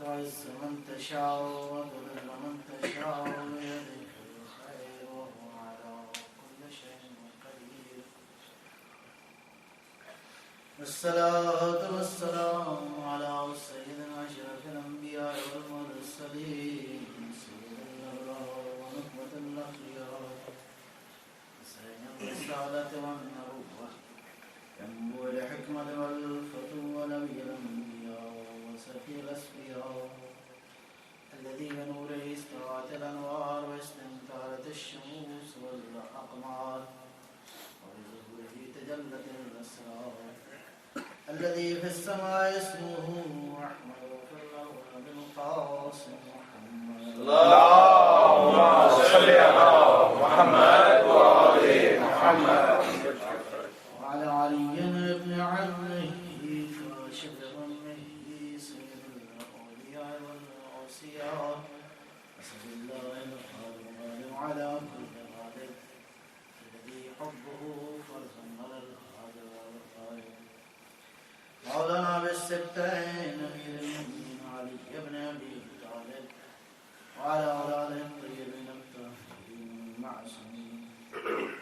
تعز من تشاء وتذل من تشاء بيدك الخير وهو على كل شيء قدير والصلاة والسلام على سيدنا أشرف الأنبياء والمرسلين سيد الأبرار ونخبة الأخيار سيد الرسالة والنبوة ينبوع الحكمة والفتوى ونبي الأنبياء وسفي الأسفياء الذي بنوره استوات الأنوار واستنكارت الشموس والأقمار وبظهوره تجلت الأسرار الذي في السماء اسمه أحمد وفي الأرض بالقاسم محمد اللهم صل على محمد وآل محمد وعلى علي بن عمه كاشف غمه سيد الأولياء والأوصياء أسأل الله الغالب على كل غالب الذي حبه فرض على الغالب والغالب مولانا بالسبتين أمير المؤمنين علي بن أبي طالب وعلى أولاده الطيبين الطاهرين المعصومين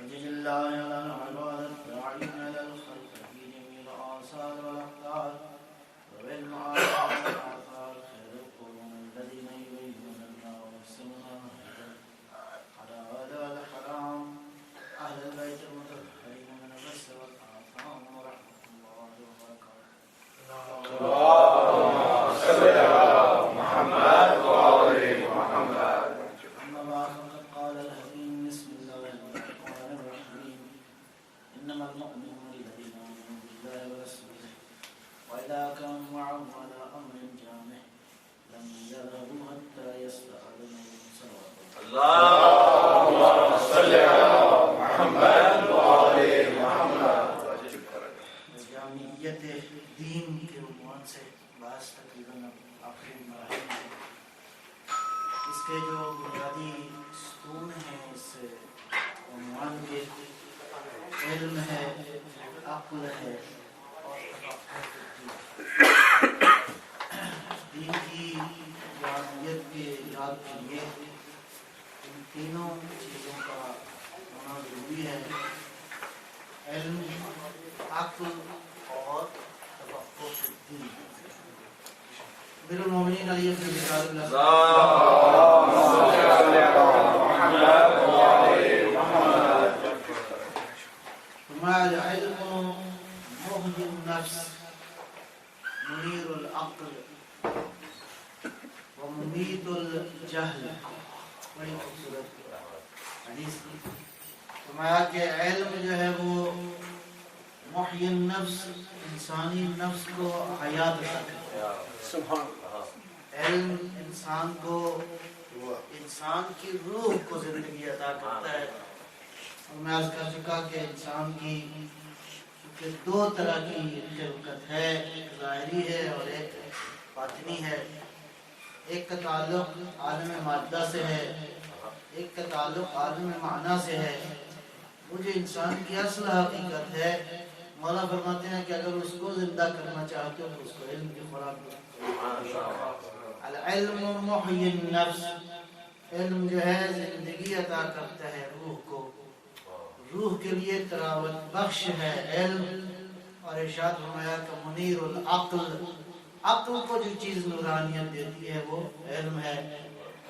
وجزا الله لنا عباد الداعين إلى الخلق في جميع الآثار والأقدار وبالمعاصي والآثار خير القرون الذين يبينون لنا ويحسنون الحلال والحرام أهل البيت المطهرين من الرس والآثام ورحمة الله وبركاته. اللهم صل على محمد وآل محمد. أما بعد فقد قال الحكيم بسم الله الرحمن الرحيم إنما المؤمنون الذين آمنوا بالله ورسوله وإذا كانوا معه على أمر جامع لم يذهبوا حتى يستأذنوا صلوات اللهم صل على محمد وآل محمد. جامعیت دین کے عنوان سے بحث تقریباً آخری مراحل میں اس کے جو بنیادی ستون ہیں اس عنوان کے علم ہے، عقل ہے اور دین کی جامعیت کے ایجاد کے لیے ان تینوں چیزوں کا ہونا ضروری ہے: علم، عقل اور تفقہ فی الدین. امیر المومنین علی بن ابی طالب اللهم صل على محمد وآل محمد. فرمایا العلم محی النفس منیر العقل وممیت الجہل. بڑی خوبصورت حدیث کی. فرمایا کہ علم جو ہے وہ محی النفس، انسانی نفس کو حیات رکھتا ہے. سبحان اللہ. علم انسان کو، انسان کی روح کو زندگی عطا کرتا ہے. اور میں عرض کر چکا کہ انسان کی دو طرح کی خلقت ہے، ایک ظاہری ہے اور ایک باطنی ہے. ایک کا تعلق عالم مادہ سے ہے، ایک کا تعلق عالم معنی سے ہے. وہ جو انسان کی اصل حقیقت ہے، مولا فرماتے ہیں کہ اگر اس کو زندہ کرنا چاہتے ہو تو اس کو علم کی خوراک دو. العلم محی النفس، علم جو ہے زندگی عطا کرتا ہے روح کو، روح کے لیے تراوت بخش ہے علم. اور ارشاد فرمایا کہ منیر العقل، عقل کو جو چیز نورانیت دیتی ہے وہ علم ہے.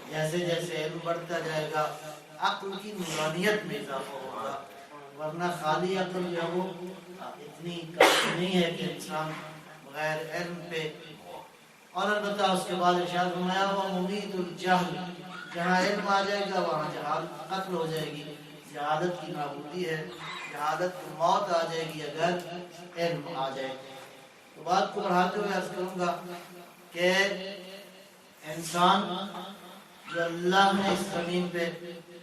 جیسے جیسے علم بڑھتا جائے گا عقل کی نورانیت میں اضافہ ہوگا، ورنہ خالی عقل جو وہ اتنی کافی نہیں ہے کہ انسان بغیر علم پہ. اور البتہ اس کے بعد ارشاد فرمایا وہ ممیت الجہل، جہاں علم آ جائے گا وہاں جہالت ختم ہو جائے گی. جہالت کی نابودی ہے، جہالت کی موت آ جائے گی اگر علم آ جائے. تو بات کو بڑھاتے ہوئے عرض کروں گا کہ انسان جو اللہ نے اس زمین پہ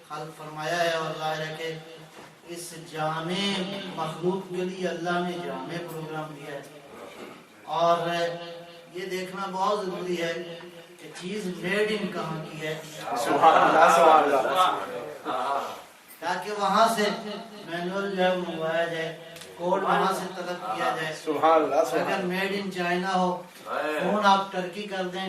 خلق فرمایا ہے، اور ظاہر ہے کہ اس جامع مخلوق کے لیے اللہ نے جامع پروگرام دیا ہے. اور یہ دیکھنا بہت ضروری ہے کہ چیز میڈ ان کہاں کی ہے. سبحان اللہ. سبحان اللہ. تاکہ وہاں سے مینول جو ہے منگوایا جائے، کوڈ وہاں سے طلب کیا جائے. سبحان اللہ. اگر made in China who, phone آپ ٹرکی کر دیں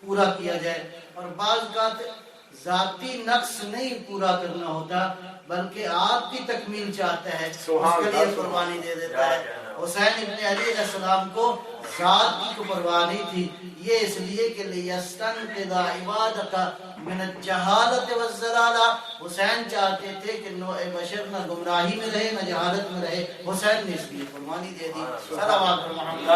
پورا کیا جائے، اور بعض کا ذاتی نقص نہیں پورا کرنا ہوتا بلکہ آپ کی تکمیل چاہتا ہے، اس کے لیے قربانی دے دیتا ہے۔ حسین ابن علی علیہ السلام کو ذات کی قربانی تھی، یہ اس لیے کہ لِيَسْتَنْقِذَ عِبَادَكَ مِنَ الجَّهَالَةِ وَالضَّلَالَةِ، حسین چاہتے تھے کہ نوع بشر نہ گمراہی میں رہے نہ جہالت میں رہے، حسین نے اس لیے قربانی دے دی۔ صلوات محمد۔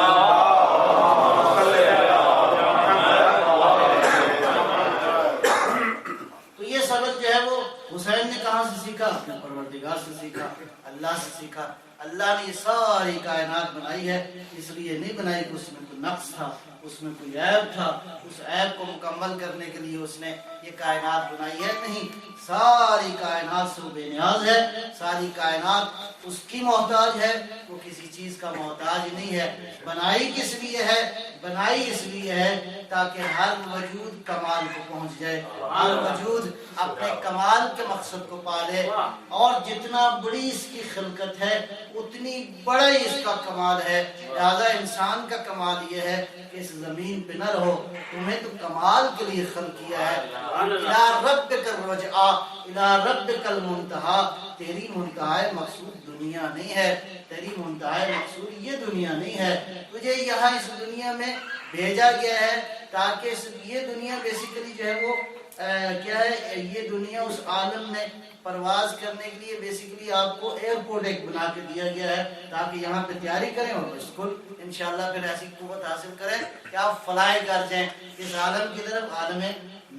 تو یہ سبق جو ہے وہ حسین نے کہاں سے سیکھا؟ اپنے پروردگار سے سیکھا، اللہ سے سیکھا۔ اللہ نے یہ ساری کائنات بنائی ہے، اس لیے نہیں بنائی کہ اس میں کوئی نقص تھا، اس میں کوئی عیب تھا، اس عیب کو مکمل کرنے کے لیے اس نے یہ کائنات بنائی ہے، نہیں، ساری کائنات سے وہ بے نیاز ہے، ساری کائنات اس کی محتاج ہے، وہ کسی چیز کا محتاج نہیں ہے۔ بنائی کس لیے ہے؟ بنائی اس لیے ہے تاکہ ہر وجود کمال کو پہنچ جائے، ہر وجود اپنے کمال کے مقصد کو پالے، اور جتنا بڑی اس کی خلقت ہے اتنی بڑا ہی اس کا کمال ہے۔ لہذا انسان کا کمال یہ ہے کہ اس زمین پہ نہ رہو، تمہیں تو کمال کے لیے خلق کیا ہے۔ اِلَىٰ رَبِّكَ الرَّجْعَىٰ اِلَىٰ رَبِّكَ الْمُنْتَهَىٰ، تیری منتہا مقصود دنیا نہیں ہے، تیری منتہا مقصود یہ دنیا نہیں ہے، تجھے یہاں اس دنیا میں بھیجا گیا ہے تاکہ یہ دنیا بیسیکلی جو ہے وہ کیا ہے، یہ دنیا اس عالم میں پرواز کرنے کے لیے بیسیکلی آپ کو ایئرپورٹ ایک بنا کے دیا گیا ہے تاکہ یہاں پہ تیاری کریں اور بالکل انشاءاللہ پھر ایسی قوت حاصل کریں کہ آپ فلائی کر جائیں اس عالم کی طرف، عالم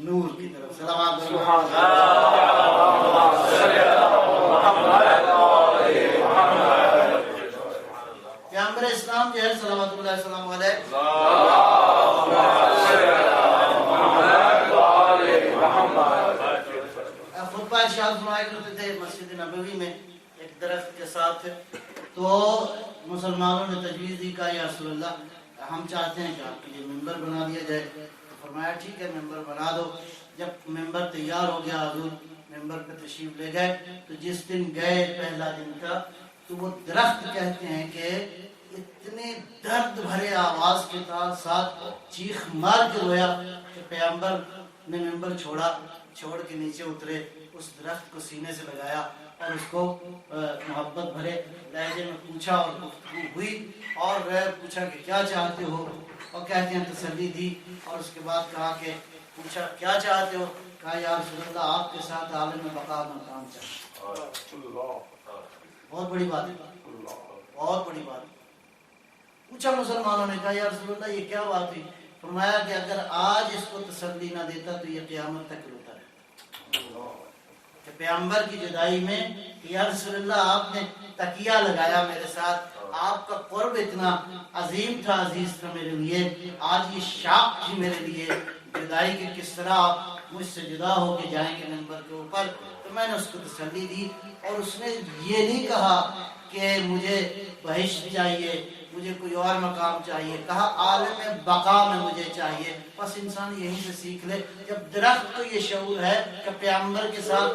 نور کی طرف۔ صلوات پیغمبر اسلام جو ہے صلوات اللہ السلام علیہ خطبہ ارشاد فرمایا کرتے تھے مسجد نبوی میں ایک درخت کے ساتھ، تو مسلمانوں نے تجویز دی، کہا یا رسول اللہ ہم چاہتے ہیں کہ آپ کے لیے ممبر بنا دیا جائے، تو فرمایا ٹھیک ہے ممبر بنا دو۔ جب ممبر تیار ہو گیا حضور ممبر پہ تشریف لے گئے، تو جس دن گئے پہلا دن تھا، تو وہ درخت کہتے ہیں کہ اتنے درد بھرے آواز کے ساتھ چیخ مار کے رویا کہ پیغمبر نے ممبر چھوڑ کے نیچے اترے، اس درخت کو سینے سے لگایا اور اس کو محبت بھرے لہجے میں پوچھا اور گفتگو ہوئی، اور پوچھا کہ کیا چاہتے ہو، اور کہتے ہیں تسلی دی، اور اس کے بعد کہا کہ پوچھا کیا چاہتے ہو، کہا یا رسول اللہ آپ کے ساتھ عالم بقا مقام چاہتے۔ بہت بڑی بات ہے، بہت بڑی بات ہے۔ پوچھا مسلمانوں نے، کہا یا رسول اللہ یہ کیا بات ہوئی؟ فرمایا کہ اگر آج اس کو تسلی نہ دیتا تو یہ قیامت تک روتا رہتا۔ کہ پیغمبر کی جدائی میں یا رسول اللہ آپ نے تکیہ لگایا میرے ساتھ، آپ کا قرب اتنا عظیم تھا، عزیز تھا میرے لیے، آج یہ شاق تھی میرے لیے جدائی کہ کس طرح آپ مجھ سے جدا ہو کے جائیں گے ممبر کے اوپر۔ تو میں نے اس کو تسلی دی، اور اس نے یہ نہیں کہا کہ مجھے بہشت چاہیے، مجھے کوئی اور مقام چاہیے، کہا عالم بقا میں مجھے چاہیے۔ بس انسان یہیں سے سیکھ لے، جب درخت کو یہ شعور ہے کہ پیغمبر کے ساتھ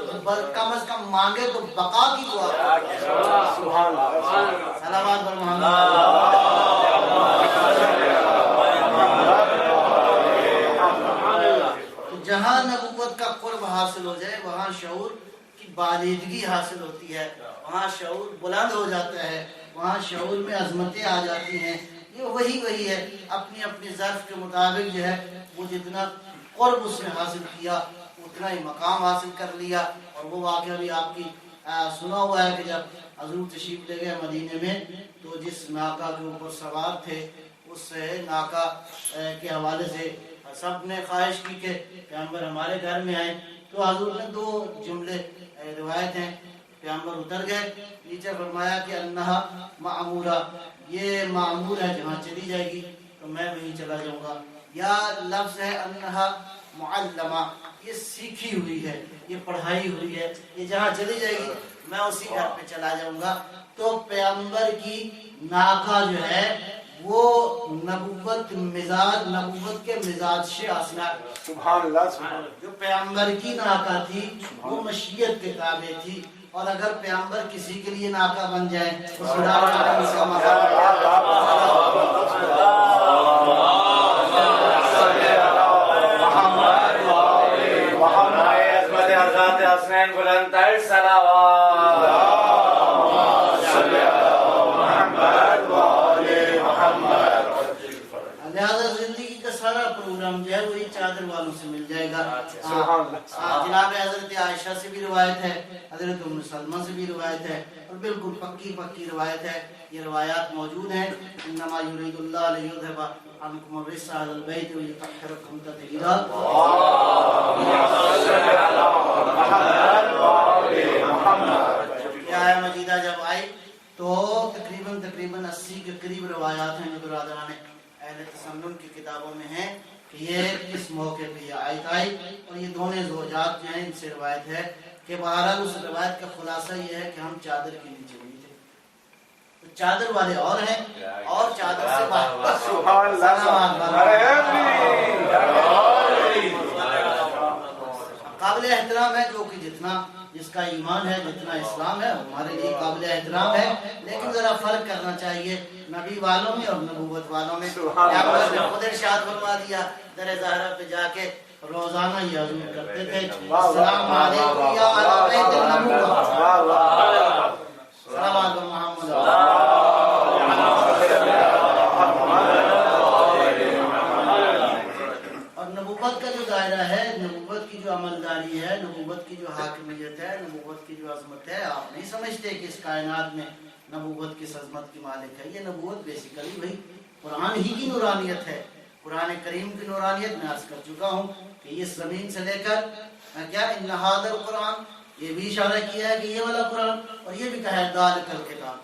کم از کم مانگے تو بقا کی دعا۔ صلوات بر محمد۔ جہاں نبوت کا قرب حاصل ہو جائے وہاں شعور کی بالیدگی حاصل ہوتی ہے، وہاں شعور بلند ہو جاتا ہے، وہاں شعور میں عظمتیں آ جاتی ہیں۔ یہ وہی ہے، اپنی اپنی ظرف کے مطابق جو ہے وہ جتنا قرب اس نے حاصل کیا اتنا ہی مقام حاصل کر لیا۔ اور وہ واقعہ بھی آپ کی سنا ہوا ہے کہ جب حضور تشریف لے گئے مدینے میں، تو جس ناکا کے اوپر سوار تھے اس ناکا کے حوالے سے سب نے خواہش کی کہ پیغمبر ہمارے گھر میں آئے، تو حضور نے 2 جملے روایت ہیں، پیغمبر اتر گئے، نیچے فرمایا کہ انہا معمورہ، یہ معمور ہے جہاں چلی جائے گی تو میں وہیں چلا جاؤں گا، یا لفظ ہے انہا معلمہ، یہ سیکھی ہوئی ہے، یہ پڑھائی ہوئی ہے، یہ جہاں چلی جائے گی میں اسی گھر پہ چلا جاؤں گا۔ تو پیغمبر کی ناکا جو ہے وہ نبوت کے مزاج سے حاصل ہے۔ سبحان اللہ، سبحان اللہ۔ جو پیغمبر کی ناکا تھی وہ مشیت کے تابع تھی، اور اگر پیغمبر کسی کے لیے ناکا بن جائے تو حسنین بلند تر صلوات لہذا زندگی کا سارا پروگرام جو ہے وہی چادر والوں سے مل جائے گا. جناب حضرت عائشہ سے بھی روایت ہے, حضرت ام سلمہ سے بھی روایت ہے, اور بالکل پکی روایت ہے. یہ روایات موجود ہیں. انما یرید اللہ لیذھب عنکم الرجس اہل البیت ویطہرکم تطہیرا. یہ آیہ مجیدہ جب آئی تو تقریباً 80 کے قریب روایات ہیں جو برادران اہل تسنن کی کتابوں میں ہیں کہ یہ اس موقع پہ یہ آیت آئی. اور یہ دونوں زوجات جو ہیں ان سے روایت ہے کہ بہرحال اس روایت کا خلاصہ یہ ہے کہ ہم چادر کے نیچے نہیں تھے. تو چادر والے اور ہیں اور چادر سے قابل احترام ہے, جو کہ جتنا جس کا ایمان ہے, جتنا اسلام ہے, ہمارے لیے قابل احترام ہے. لیکن ذرا فرق کرنا چاہیے نبی والوں میں اور نبوت والوں میں. خود ارشاد فرما دیا در زہرا پہ جا کے روزانہ یہ عزم کرتے تھے, السلام علیکم یا اہل بیت النبوۃ, السلام علیکم محمد. اور نبوت کا جو دائرہ ہے, نبوت کی جو عملداری ہے, نبوت کی جو حاکمیت ہے, نبوت کی جو عظمت ہے, آپ نہیں سمجھتے کہ اس کائنات میں نبوت کس عظمت کی مالک ہے. یہ نبوت بیسیکلی بھائی قرآن ہی کی نورانیت ہے, قرآن کریم کی نورانیت. میں عرض کر چکا ہوں کہ یہ زمین سے لے کر کیا ان ھذا القرآن, یہ بھی اشارہ کیا ہے کہ یہ والا قرآن, اور یہ بھی کہا ہے ذالک الکتاب.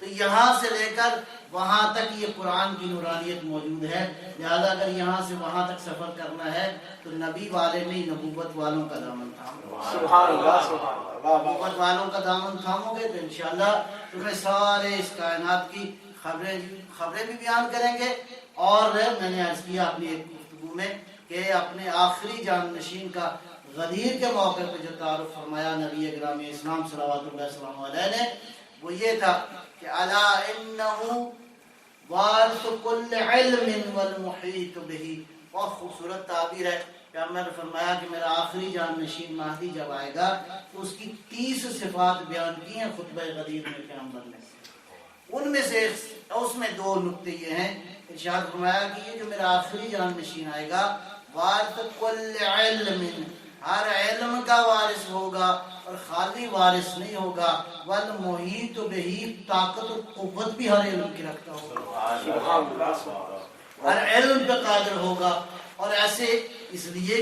تو یہاں سے لے کر وہاں تک یہ قرآن کی نورانیت موجود ہے. لہذا اگر یہاں سے وہاں تک سفر کرنا ہے تو نبی والے نہیں نبوت والوں کا دامن تھامو. سبحان اللہ. نبوت والوں کا دامن تھامو گے تو انشاءاللہ تمہیں سارے اس کائنات کی خبریں بھی بیان کریں گے. اور میں نے عرض کیا اپنی ایک گفتگو میں کہ اپنے آخری جان نشین کا غدیر کے موقع پہ جو تعارف فرمایا نبی گرامی اسلام صلوات اللہ وسلم علیہ نے, وہ یہ تھا کہ الا انہ وارث کل علم والمحیط بہ. بہت خوبصورت تعبیر ہے. پیغمبر نے فرمایا کہ میرا آخری جان نشین مہدی جب آئے گا تو اس کی 30 صفات بیان کی ہیں خطبہ غدیر میں پیغمبر نے. ان میں سے اس میں 2 نقطے یہ ہیں. ارشاد فرمایا کہ یہ جو میرا آخری جان نشین آئے گا وارث کل علم, ہر علم کا وارث ہوگا اور خالی وارث نہیں ہوگا. والمحیط بہ, طاقت و قوت بھی ہر علم کی رکھتا ہوگا, ہر علم پہ قادر ہوگا. اور ایسے اس لیے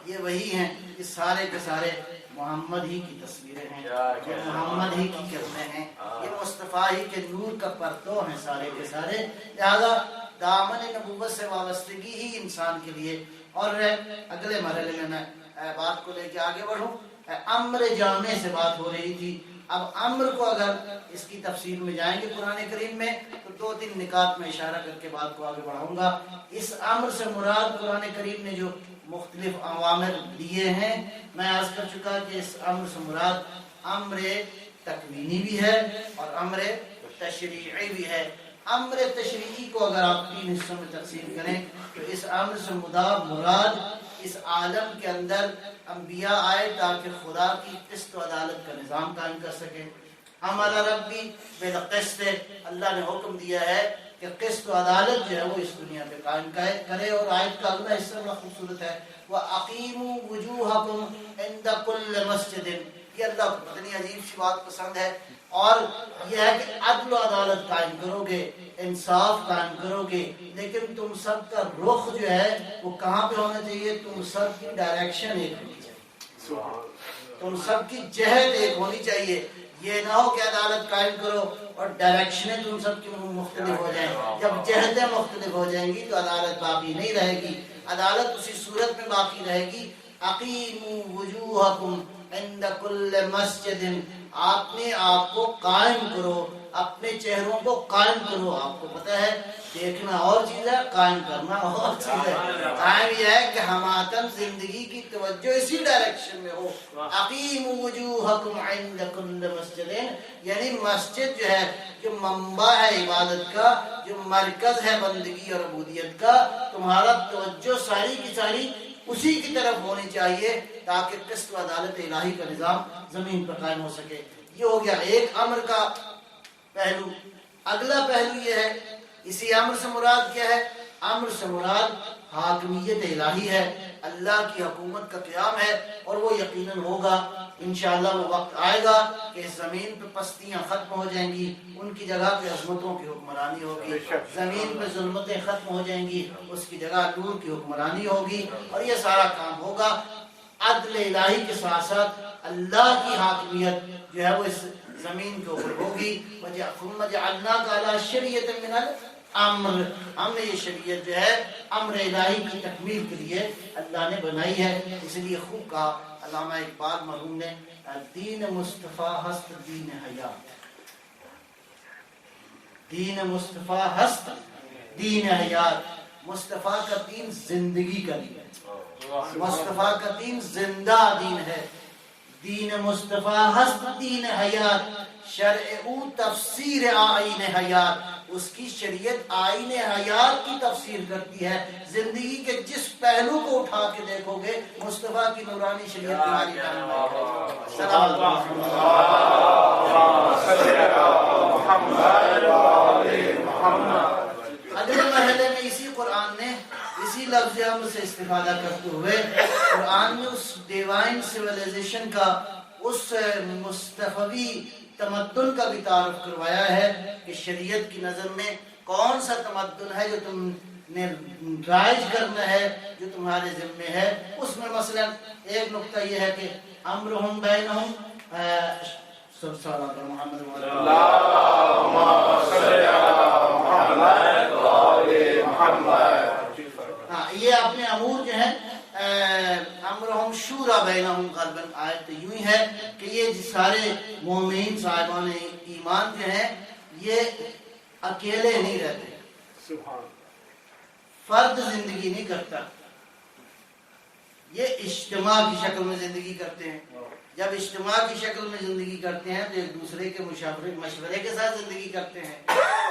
یہ وہی ہیں, یہ سارے کے سارے محمد ہی کی تصویریں ہیں, یہ محمد ہی کی کرنے ہیں, یہ مصطفیٰ ہی کے نور کا پرتو ہیں سارے کے سارے. لہذا دامن نبوت سے وابستگی ہی انسان کے لیے. اور اگلے مرحلے میں میں بات کو لے کے آگے بڑھوں. امر جامع سے بات ہو رہی تھی. اب امر کو اگر اس کی تفسیر میں جائیں گے قرآن کریم میں تو 2-3 نکات میں اشارہ کر کے بات کو آگے بڑھاؤں گا. اس امر سے مراد قرآن کریم نے جو مختلف اوامر دیے ہیں, میں عرض کر چکا کہ اس امر سے مراد امر تکوینی بھی ہے اور امر تشریعی بھی ہے. امر تشریعی کو اگر آپ 3 حصوں میں تقسیم کریں تو اس امر سے مراد اس عالم کے اندر انبیاء آئے تاکہ خدا کی قسط و عدالت کا نظام قائم کر سکے. امر ربی بالقسط, اللہ نے حکم دیا ہے کہ قسط و عدالت جو ہے وہ اس دنیا پہ قائم کرے. اور آیت کا اگلا حصہ بڑا خوبصورت ہے, وَأَقِيمُوا وُجُوهَكُمْ عِنْدَ كُلِّ مَسْجِدٍ. یہ اللہ کو پتہ نہیں عجیب سی بات پسند ہے. اور یہ ہے کہ عدل و عدالت قائم کرو گے, انصاف قائم کرو گے, لیکن تم سب کا رخ جو ہے وہ کہاں پہ ہونا چاہیے؟ تم سب کی ڈائریکشن ایک ہونی چاہیے, تم سب کی جہت ایک ہونی چاہیے. یہ نہ ہو کہ عدالت قائم کرو اور ڈائریکشنیں تم سب کی مختلف ہو جائیں. جب جہتیں مختلف ہو جائیں گی تو عدالت باقی نہیں رہے گی, عدالت اسی صورت میں باقی رہے گی. اقیموا وجوہکم عند کل مسجد, آپ نے آپ کو قائم کرو, اپنے چہروں کو قائم کرو. آپ کو پتہ ہے دیکھنا اور چیز ہے, قائم کرنا اور چیز ہے. قائم یہ ہے کہ ہماتن زندگی کی توجہ اسی ڈائریکشن میں ہو. اقیموا وجوہکم عند کل مسجد, یعنی مسجد جو ہے جو منبع ہے عبادت کا, جو مرکز ہے بندگی اور عبودیت کا, تمہارا توجہ ساری کی ساری اسی کی طرف ہونی چاہیے تاکہ قسط و عدالت الہی کا نظام زمین پر قائم ہو سکے۔ یہ ہو گیا ایک امر کا پہلو۔ اگلا پہلو یہ ہے، اسی امر سے مراد کیا ہے؟ امر سے مراد حاکمیت الہی ہے، اللہ کی حکومت کا قیام ہے، اور وہ یقیناً ہوگا انشاءاللہ۔ وہ وقت آئے گا کہ اس زمین پہ پستیاں ختم ہو جائیں گی، ان کی جگہ پہ عظمتوں کی حکمرانی ہوگی، زمین پہ ظلمتیں ختم ہو جائیں گی، اس کی جگہ نور کی حکمرانی ہوگی، اور یہ سارا کام ہوگا عدل الہی کے ساتھ ساتھ اللہ کی حاکمیت جو ہے وہ اس زمین کے اوپر ہوگی۔ ثم جعلناک علی شریعۃ من الامر، ہم نے یہ شریعت جو ہے امر الہی کی تکمیل کے لیے اللہ نے بنائی ہے۔ اس لیے خوب کہا علامہ اقبال مرحوم نے، دین مصطفیٰ ہست دین حیات، دین مصطفیٰ ہست دین حیات۔ مصطفیٰ کا دین زندگی کا دین ہے، مصطفیٰ کا دین زندہ دین ہے۔ دین مصطفیٰ ہست دین حیات، شرع او تفسیر آئین حیات، اس کی شریعت آئین حیات کی تفسیر کرتی ہے۔ زندگی کے جس پہلو کو اٹھا کے دیکھو گے مصطفیٰ کی نورانی شریعت تمہاری جانب ہے۔ سلام اگلے مرحلے میں اسی قرآن نے اسی لفظ امر سے استفادہ کرتے ہوئے قرآن نے اس ڈیوائن سیویلائزیشن کا، اس مصطفی تمدن کا بھی تعارف کروایا ہے کہ شریعت کی نظر میں کون سا تمدن ہے جو تم نے رائج کرنا ہے، جو تمہارے ذمہ ہے۔ اس میں مثلا ایک نقطہ یہ ہے کہ امرہم بینہم سب صلی اللہ محمد ہاں، یہ اپنے امور جو ہیں امرہم شورا بینہم غالباً آیت یوں ہی ہے کہ یہ سارے مومنین صاحبان ایمان جو ہیں یہ اکیلے نہیں رہتے، فرد زندگی نہیں کرتا، یہ اجتماع کی شکل میں زندگی کرتے ہیں۔ جب اجتماع کی شکل میں زندگی کرتے ہیں تو ایک دوسرے کے مشورے کے ساتھ زندگی کرتے ہیں۔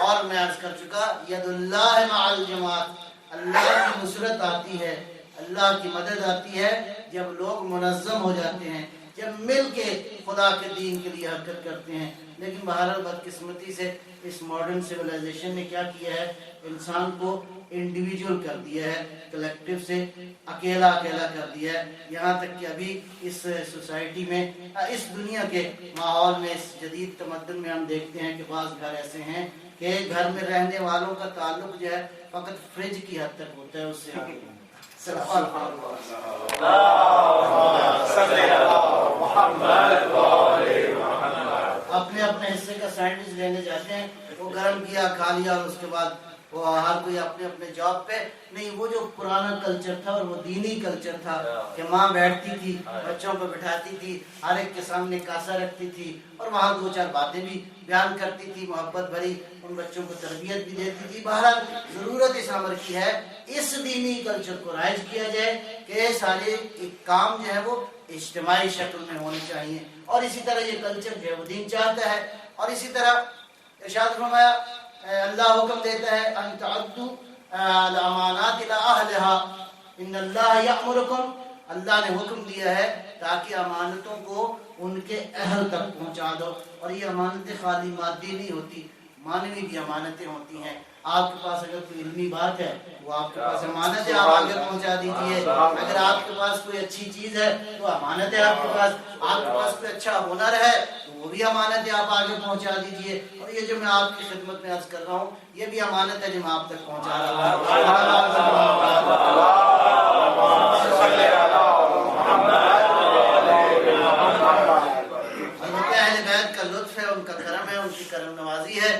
اور میں عرض کر چکا، ید اللہ مع الجماعت، اللہ کی نصرت آتی ہے، اللہ کی مدد آتی ہے جب لوگ منظم ہو جاتے ہیں، جب مل کے خدا کے دین کے لیے حرکت کرتے ہیں۔ لیکن بہرحال بدقسمتی سے اس ماڈرن سیولائزیشن نے کیا کیا ہے، انسان کو انڈیویجول کر دیا ہے، کلیکٹیو سے اکیلا کر دیا ہے۔ یہاں تک کہ ابھی اس سوسائٹی میں، اس دنیا کے ماحول میں، اس جدید تمدن میں ہم دیکھتے ہیں کہ بعض گھر ایسے ہیں کہ گھر میں رہنے والوں کا تعلق جو ہے فقط فریج کی حد تک ہوتا ہے، اس سے آگے اپنے اپنے حصے کا سینڈوچ لینے جاتے ہیں، وہ گرم کیا کھا لیا، اور اس کے بعد وہ ہر کوئی اپنے اپنے جاب پہ۔ نہیں، وہ جو پرانا کلچر تھا اور وہ دینی کلچر تھا کہ ماں بیٹھتی تھی، بچوں پہ بٹھاتی تھی، ہر ایک کے سامنے کاسا رکھتی تھی، اور وہاں دو چار باتیں بھی بیان کرتی تھی، محبت بھری ان بچوں کو تربیت بھی دیتی تھی۔ بہرحال ضرورت اس امر کی ہے اس دینی کلچر کو رائج کیا جائے کہ سارے کام جو ہے وہ اجتماعی شکل میں ہونے چاہیے، اور اسی طرح یہ کلچر جو ہے وہ دین چاہتا ہے۔ اور اسی طرح ارشاد فرمایا، اللہ حکم دیتا ہے ان تعدوا الامانات الى اہلها ان اللہ یأمرکم، اللہ نے حکم دیا ہے تاکہ امانتوں کو ان کے اہل تک پہنچا دو۔ اور یہ امانتیں خالی مادی نہیں ہوتی، معنوی بھی امانتیں ہوتی ہیں۔ آپ کے پاس اگر کوئی علمی بات ہے وہ آپ کے پاس امانت ہے، آپ آگے پہنچا دیجیے۔ اگر آپ کے پاس کوئی اچھی چیز ہے تو امانت ہے آپ کے پاس، آپ کے پاس کوئی اچھا ہنر ہے تو وہ بھی امانت ہے، آپ آگے پہنچا دیجیے۔ اور یہ جو میں آپ کی خدمت میں عرض کر رہا ہوں یہ بھی امانت ہے جو میں آپ تک پہنچا رہا ہوں۔ ان کا کرم ہے، ان کی کرم نوازی ہے،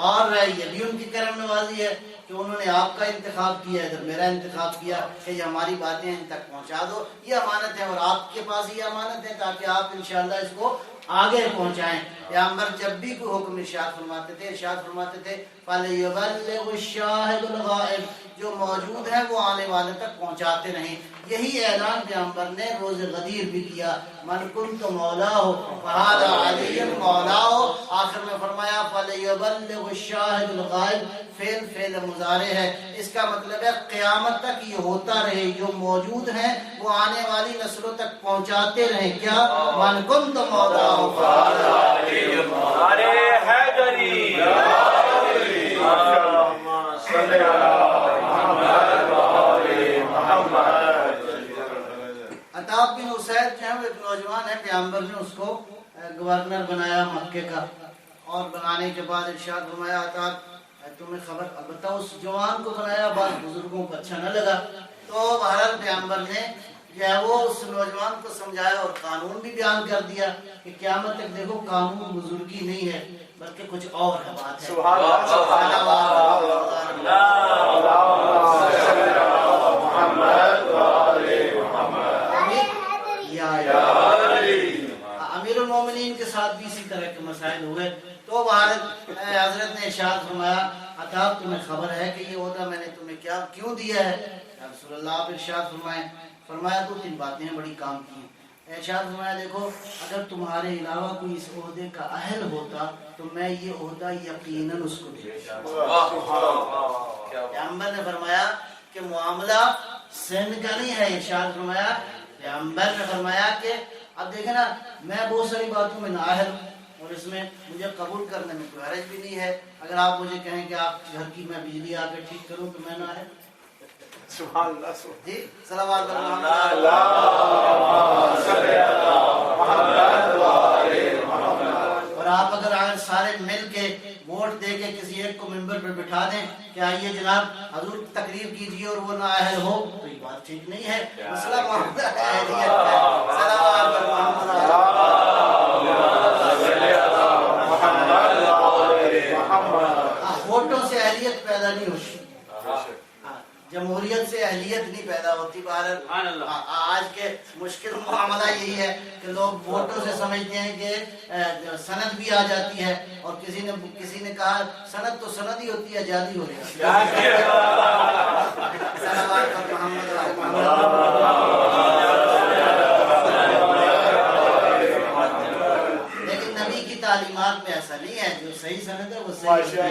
اور یہ بھی ان کی کرم نوازی ہے کہ انہوں نے آپ کا انتخاب کیا ہے، میرا انتخاب کیا کہ یہ ہماری باتیں ان تک پہنچا دو۔ یہ امانت ہے، اور آپ کے پاس یہ امانت ہے تاکہ آپ انشاءاللہ اس کو آگے پہنچائیں۔ پیغمبر جب بھی کوئی حکم ارشاد فرماتے تھے، ارشاد فرماتے تھے فَلْيُبَلِّغِ الشَّاهِدُ الْغَائِبُ، جو موجود ہیں وہ آنے والے تک پہنچاتے رہیں. یہی اعلان پیغمبر نے روز غدیر بھی کیا, من کنت مولا ہو فہذا علی مولا ہو. آخر میں فرمایا فلیبلغ الشاہد الغائب, فعل مضارع ہے, اس کا مطلب ہے قیامت تک یہ ہوتا رہے, جو موجود ہیں وہ آنے والی نسلوں تک پہنچاتے رہیں. کیا من کنت مولا ہو فہذا علی مولا. ارے حیدری عطاء بن اسید جو ہے وہ ایک نوجوان ہے, پیغمبر نے اس کو گورنر بنایا مکے کا, اور بنانے کے بعد ارشاد فرمایا عطاء تمہیں خبر, اب بتاؤ اس جوان کو بنایا, بعض بزرگوں کو اچھا نہ لگا, تو بہرحال پیغمبر نے جو ہے وہ اس نوجوان کو سمجھایا اور قانون بھی بیان کر دیا کہ قیامت تک دیکھو قانون بزرگی نہیں ہے بلکہ کچھ اور ہے, بات ہے. سبحان امیر المومنین کے ساتھ بھی اسی طرح کے مسائل ہوئے. تو حضرت نے ارشاد فرمایا عطاء تمہیں خبر ہے کہ یہ عہدہ میں نے تمہیں کیوں دیا ہے؟ یا رسول اللہ آپ ارشاد فرمائیں. فرمایا تو 3 باتیں بڑی کام کی ہیں. ارشاد فرمایا دیکھو اگر تمہارے علاوہ کوئی اس عہدے کا اہل ہوتا تو میں یہ عہدہ یقیناً اس کو دیتا. پیغمبر نے فرمایا کہ معاملہ سن کا نہیں ہے. ارشاد فرمایا پیغمبر نے فرمایا کہ اب دیکھیں نا, میں بہت ساری باتوں میں نااہل ہوں اور اس میں مجھے قبول کرنے میں کوئی حرج بھی نہیں ہے. اگر آپ مجھے کہیں کہ آپ گھر کی میں بجلی آ کے ٹھیک کروں تو میں نااہل. سبحان اللہ. جی صلوات اور آپ اگر آج سارے مل کے ووٹ دے کے کسی ایک کو ممبر پر بٹھا دیں کہ آئیے جناب حضور تقریر کیجیے اور وہ نااہل ہو تو یہ بات ٹھیک نہیں ہے. مسئلہ محمد اہلیت ہے. صلوات ووٹوں سے اہلیت پیدا نہیں ہوتی, جمہوریت سے اہلیت نہیں پیدا ہوتی. بہرحال آج کے مشکل معاملہ یہی ہے کہ لوگ ووٹوں سے سمجھتے ہیں کہ سند بھی آ جاتی ہے, اور کسی نے کہا سند تو سند ہی ہوتی ہے, آزادی ہو رہی ہے. لیکن نبی کی تعلیمات میں ایسا نہیں ہے, جو صحیح سند ہے وہ صحیح ہے.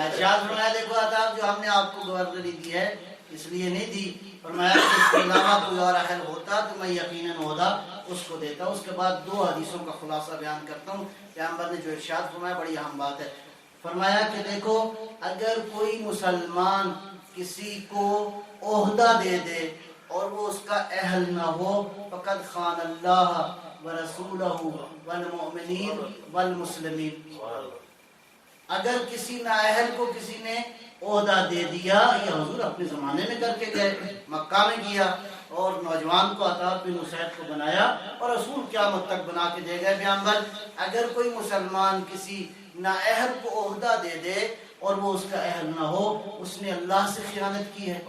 ارشاد فرمایا دیکھو عطاء جو ہم نے آپ کو گورنری دی ہے اس لیے نہیں دی, فرمایا کہ اس کے علاوہ کوئی اور اہل ہوتا تو میں یقیناً عہدہ اس کو دیتا. اس کے بعد 2 حدیثوں کا خلاصہ بیان کرتا ہوں. پیغمبر نے جو ارشاد فرمایا بڑی اہم بات ہے. فرمایا کہ دیکھو اگر کوئی مسلمان کسی کو عہدہ دے دے اور وہ اس کا اہل نہ ہو فقد خان اللہ ورسولہ والمؤمنین والمسلمین. اگر کسی نااہل کو کسی نے عہدہ دے دیا, یہ حضور اپنے زمانے میں کر کے گئے, مکہ میں کیا, اور نوجوان کو عطاء بن اسید کو بنایا اور رسول قیامت تک بنا کے دے گئے پیغمبر. اگر کوئی مسلمان کسی نااہل کو عہدہ دے دے اور وہ اس کا اہل نہ ہو, اس نے اللہ سے خیانت کی ہے,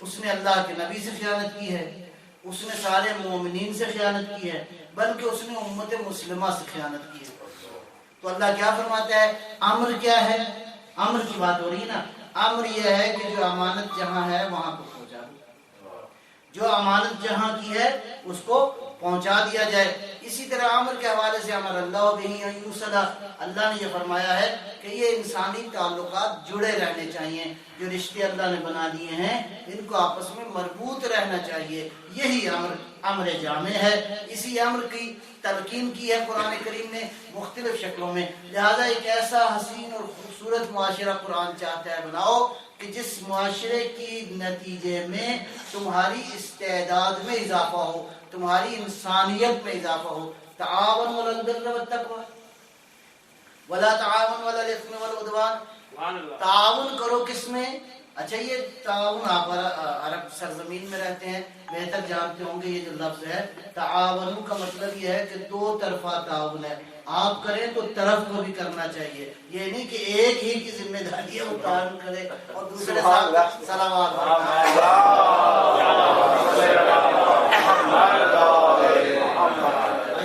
اس نے اللہ کے نبی سے خیانت کی ہے, اس نے سارے مومنین سے خیانت کی ہے, بلکہ اس نے امت مسلمہ سے خیانت کی ہے. تو اللہ کیا فرماتا ہے؟ امر کیا ہے؟ امر کی بات ہو رہی ہے نا. امر یہ ہے کہ جو امانت جہاں ہے وہاں کو پہنچا, جو امانت جہاں کی ہے اس کو پہنچا دیا جائے. اسی طرح امر کے حوالے سے امر اللہ بہ ان یوصل, اللہ نے یہ فرمایا ہے کہ یہ انسانی تعلقات جڑے رہنے چاہیے, جو رشتے اللہ نے بنا دیے ہیں ان کو آپس میں مربوط رہنا چاہیے. یہی امر جامع ہے. اسی امر کی تلقین کی ہے قرآن کریم نے مختلف شکلوں میں. لہذا ایک ایسا حسین اور خوبصورت معاشرہ قرآن چاہتا ہے بناؤ کہ جس معاشرے کی نتیجے میں تمہاری استعداد میں اضافہ ہو, تمہاری انسانیت میں اضافہ ہو. تعاون علی البر والتقوی ولا تعاون علی الاثم والعدوان. تعاون کرو کس میں؟ اچھا یہ تعاون آپ عرب سرزمین میں رہتے ہیں بہتر جانتے ہوں گے. یہ جو لفظ ہے تعاون کا مطلب یہ ہے کہ 2 طرفہ تعاون ہے. آپ کریں تو طرف کو بھی کرنا چاہیے, یہ نہیں کہ ایک ہی کی ذمہ داری ہے وہ تعاون کرے اور دوسرے ساتھ سلامات.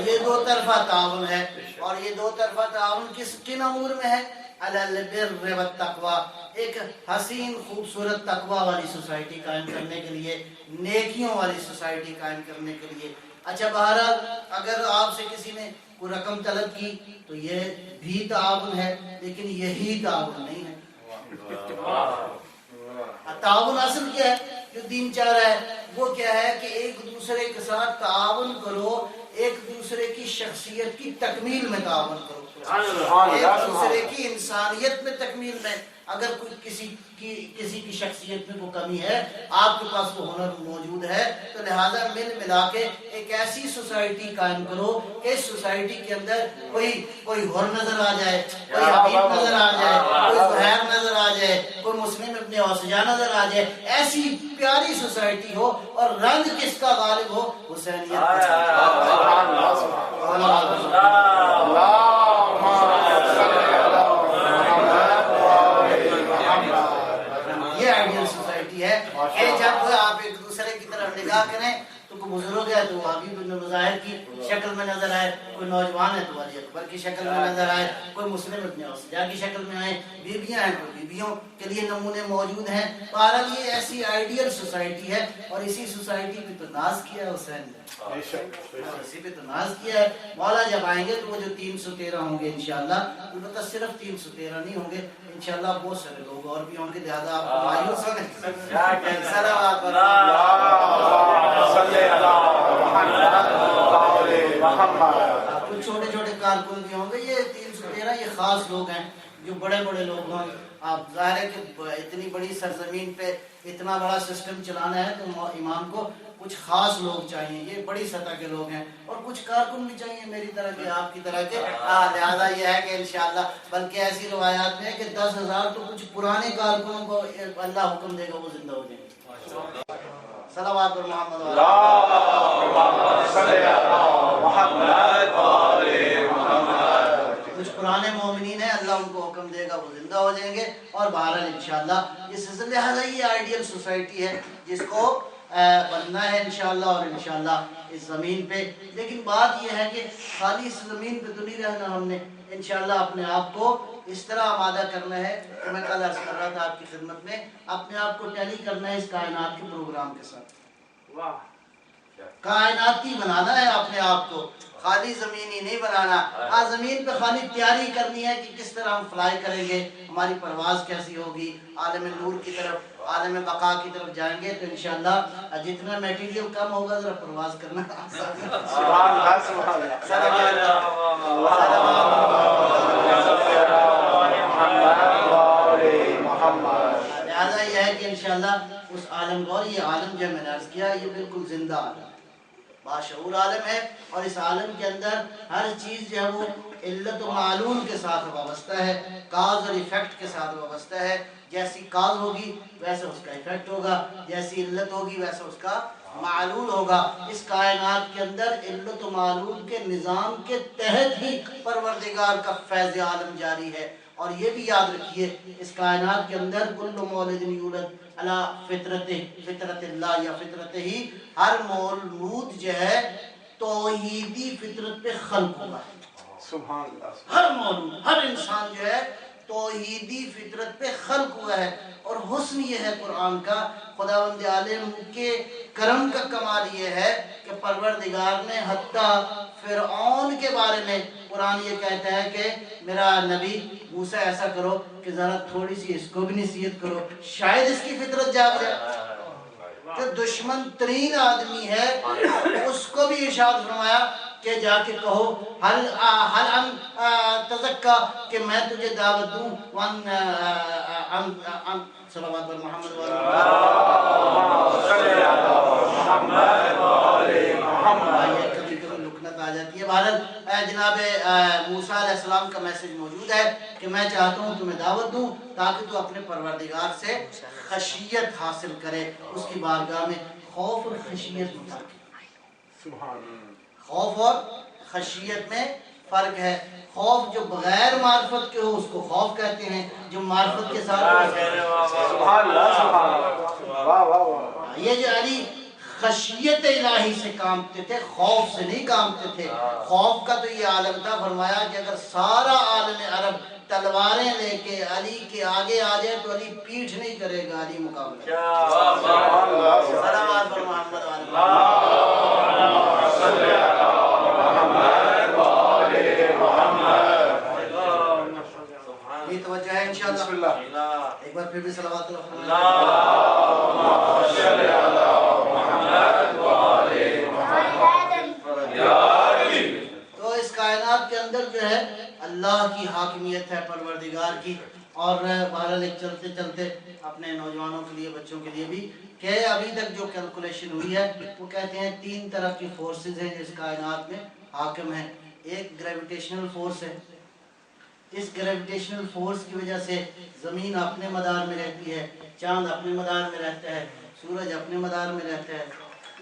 یہ 2 طرفہ تعاون ہے. اور یہ 2 طرفہ تعاون کن امور میں ہے؟ علی البر والتقوی, ایک حسین خوبصورت تقوی والی سوسائٹی قائم کرنے کے لیے، نیکیوں والی سوسائٹی قائم کرنے کے لیے۔ اچھا بہرحال اگر آپ سے کسی نے کوئی رقم طلب کی تو یہ بھی تعاون ہے، لیکن یہی تعاون نہیں ہے۔ تعاون اصل کیا ہے جو دین چاہ رہا ہے؟ وہ کیا ہے کہ ایک دوسرے کے ساتھ تعاون کرو، ایک دوسرے کی شخصیت کی تکمیل میں تعاون کرو، ایک دوسرے کی انسانیت میں تکمیل میں۔ اگر کوئی کسی کی شخصیت میں کوئی کمی ہے، آپ کے پاس وہ ہنر موجود ہے، تو لہٰذا ملا کے ایک ایسی سوسائٹی قائم کرو کہ اس سوسائٹی کے اندر کوئی ہر نظر آ جائے، کوئی حبیب نظر آ جائے، کوئی زہیر نظر آ جائے، کوئی مسلم ابن اوسجا نظر آ جائے۔ ایسی پیاری سوسائٹی ہو اور رنگ کس کا غالب ہو؟ حسینیت ہے جب آپ ایک دوسرے کی طرف نگاہ کریں تو کوئی بزرگ ہے تو وہ حبیب بن مظاہر کی شکل میں نظر آئے، کوئی نوجوان ہے تو علی اکبر کی شکل میں نظر آئے، کوئی مسلم ابن اوسجا کی شکل میں آئے، بیویاں ہیں تو بیویوں کے لیے نمونے موجود ہیں۔ بہرحال یہ ایسی آئیڈیل سوسائٹی ہے، اور اسی سوسائٹی پہ تو ناز کیا ہے حسین نے، اسی پہ تو ناز کیا ہے۔ مولا جب آئیں گے تو وہ جو 313 ہوں گے انشاءاللہ، البتہ صرف 313 نہیں ہوں گے انشاءاللہ، بہت سارے لوگ اور بھی ہوں گے، لہذا آپ کو مایوس ہونے کچھ چھوٹے چھوٹے کارکن بھی ہوں گے۔ یہ 313 یہ خاص لوگ ہیں جو بڑے بڑے لوگ ہوں۔ آپ ظاہر ہے کہ اتنی بڑی سرزمین پہ اتنا بڑا سسٹم چلانا ہے تو امام کو کچھ خاص لوگ چاہیے، یہ بڑی سطح کے لوگ ہیں، اور کچھ کارکن بھی چاہیے میری طرح کے، آپ کی طرح کے۔ لہٰذا یہ ہے کہ انشاءاللہ، بلکہ ایسی روایات میں ہے کہ 10,000 تو کچھ پرانے کارکنوں کو اللہ حکم دے گا وہ زندہ ہو جائیں گے۔ صلوات پر محمد کچھ پرانے مومنین ہیں، اللہ ان کو حکم دے گا وہ زندہ ہو جائیں گے، اور بہرحال انشاءاللہ یہ سلسلہ لہٰذا یہ آئیڈیل سوسائٹی ہے جس کو بننا ہے انشاءاللہ، اور انشاءاللہ اس زمین پہ۔ لیکن بات یہ ہے کہ خالی اس زمین پہ تو نہیں رہنا، ہم نے انشاءاللہ اپنے آپ کو اس طرح آمادہ کرنا ہے کہ میں کل عرض کر رہا تھا آپ کی خدمت میں، اپنے آپ کو ٹیلی کرنا ہے اس کائنات کے پروگرام کے ساتھ، کائناتی بنانا ہے اپنے آپ کو، خالی زمین ہی نہیں بنانا۔ زمین پہ خالی تیاری کرنی ہے کہ کس طرح ہم فلائی کریں گے، ہماری پرواز کیسی ہوگی، عالم نور کی طرف، عالم بقا کی طرف جائیں گے تو انشاءاللہ جتنا میٹیریل کم ہوگا ذرا پرواز کرنا آسان لہٰذا یہ ہے کہ انشاءاللہ اس عالم کو، اور یہ عالم جو میں نے عرض کیا یہ بالکل زندہ عالم، باشعور عالم ہے، اور اس عالم کے اندر ہر چیز جو ہے وہ علت و معلول کے ساتھ وابستہ ہے، کاز اور ایفیکٹ کے ساتھ وابستہ ہے۔ جیسی کاز ہوگی ویسے اس کا ایفیکٹ ہوگا، جیسی علت ہوگی ویسے اس کا معلول ہوگا۔ اس کائنات کے اندر علت و معلول کے نظام کے تحت ہی پروردگار کا فیض عالم جاری ہے۔ اور یہ بھی یاد رکھیے اس کائنات کے اندر کل مولد یولد علی فطرت اللہ یا فطرت ہی، ہر مولود جو ہے توحیدی فطرت پہ خلق ہوا ہے۔ سبحان اللہ، ہر مولود، ہر انسان جو ہے توحیدی فطرت پہ خلق ہوا ہے۔ اور حسن یہ ہے قرآن کا، خداوند عالم کے کرم کا کمال یہ ہے کہ پروردگار نے حتیٰ فرعون کے بارے میں قرآن یہ کہتا ہے کہ میرا نبی موسیٰ ایسا کرو کہ ذرا تھوڑی سی اس کو بھی نصیحت کرو، شاید اس کی فطرت جاگ جائے۔ جو دشمن ترین آدمی ہے اس کو بھی ارشاد فرمایا کہ جا کے کہو حل ان تزکا، کہ میں تجھے دعوت دوں، صلوات پر محمد کبھی کبھی لکنت آ جاتی ہے۔ بہرحال جناب موسیٰ علیہ السلام کا میسج موجود ہے کہ میں چاہتا ہوں تمہیں دعوت دوں تاکہ تو اپنے پروردگار سے خشیت حاصل کرے، اس کی بارگاہ میں خوف اور خشیت متعلق، خوف اور خشیت میں فرق ہے۔ خوف جو بغیر معرفت کے ہو اس کو خوف کہتے ہیں، جو معرفت کے ساتھ، سبحان اللہ، سبحان اللہ، واہ واہ واہ، یہ جو علی خشیت الہی سے کامتے تھے، خوف سے نہیں کامتے تھے۔ خوف کا تو یہ عالم تھا، فرمایا کہ اگر سارا عالم عرب تلواریں لے کے علی کے آگے آ جائے تو علی پیٹھ نہیں کرے گا، علی مقابلہ۔ صلوات پر محمد یہ توجہ ہے انشاءاللہ۔ ایک بار پھر بھی صلوات تو اس کائنات کے اندر جو ہے اللہ کی حاکمیت ہے، پروردگار کی۔ اور بہرحال ایک چلتے چلتے اپنے نوجوانوں کے لیے، بچوں کے لیے بھی، کہ ابھی تک جو کیلکولیشن ہوئی ہے وہ کہتے ہیں 3 طرح کی فورسز ہیں جو اس کائنات میں حاکم ہیں۔ ایک گریویٹیشنل فورس ہے، اس گریویٹیشنل فورس کی وجہ سے زمین اپنے مدار میں رہتی ہے، چاند اپنے مدار میں رہتا ہے، سورج اپنے مدار میں رہتا ہے۔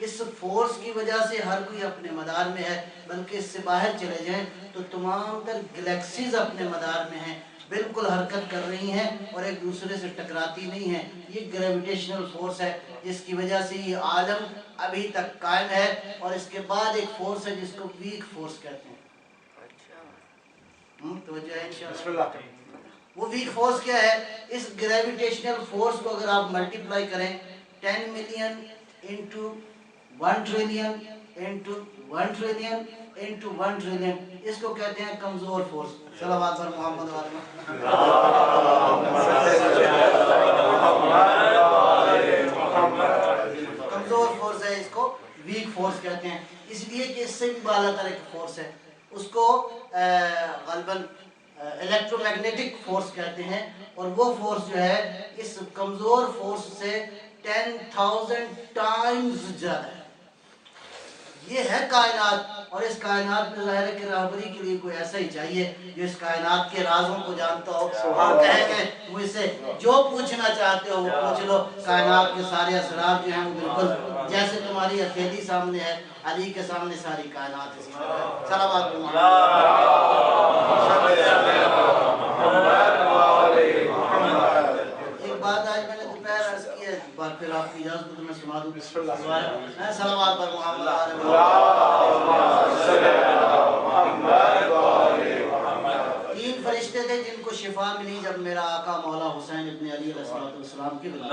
اس فورس کی وجہ سے ہر کوئی اپنے مدار میں ہے، بلکہ اس سے باہر چلے جائیں تو تمام تر گلیکسیز اپنے مدار میں ہیں، بالکل حرکت کر رہی ہیں اور ایک دوسرے سے ٹکراتی نہیں ہیں۔ یہ گریویٹیشنل فورس ہے جس کی وجہ سے یہ عالم ابھی تک قائم ہے۔ اور اس کے بعد ایک فورس ہے جس کو ویک فورس کہتے ہیں۔ توجہ ہے انشاءاللہ۔ وہ ویک فورس کیا ہے؟ اس گریویٹیشنل فورس کو اگر آپ ملٹیپلائی کریں 10 million into 1 trillion into 1 trillion into 1 trillion, اس کو کہتے ہیں کمزور فورس۔ صلوات پر محمد کمزور فورس ہے، اس کو ویک فورس کہتے ہیں، اس لیے کہ اس سے بھی بالا تر ایک فورس ہے، اس کو غالباً الیکٹرو میگنیٹک فورس کہتے ہیں۔ اور وہ فورس جو ہے اس کمزور فورس سے 10,000 ٹائمز زیادہ ہے۔ یہ ہے کائنات، اور اس کائنات میں ظاہر ہے کہ راہبری کے لیے کوئی ایسا ہی چاہیے جو اس کائنات کے رازوں کو جانتا ہو۔ ہم کہیں گے مجھ سے جو پوچھنا چاہتے ہو وہ پوچھ لو، کائنات کے سارے اسرار جو ہیں وہ بالکل جیسے تمہاری ہتھیلی سامنے ہے، علی کے سامنے ساری کائنات ہے۔ صلوات ایک بات آج میں نے دوپہر عرض کی ہے، بار پھر آپ کی اجازت تو میں سنا دوں۔ صلوات پر محمد 3 فرشتے تھے جن کو شفا ملی جب میرا آقا مولا حسین ابن علی علیہ السلام کی ولادت۔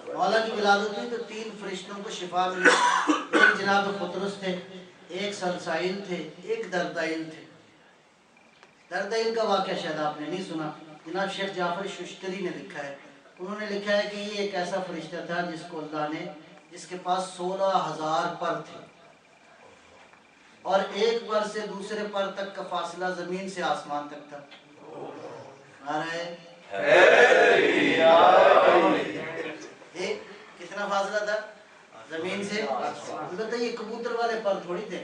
مولا کی ولادت ہوئی تو 3 فرشتوں کو شفا ملی۔ ایک جناب خطرس تھے، ایک سلسائل تھے، ایک دردائل تھے۔ دردائل کا واقعہ شاید آپ نے نہیں سنا، جناب شیخ جعفر ششتری نے لکھا ہے۔ انہوں نے لکھا ہے کہ یہ ایک ایسا فرشتہ تھا جس کو اللہ نے، جس کے پاس 16,000 پر تھے، اور ایک پر سے دوسرے پر تک کا فاصلہ زمین سے آسمان تک تھا۔ کتنا فاصلہ تھا زمین سے؟ البتہ یہ کبوتر والے پر تھوڑی تھے،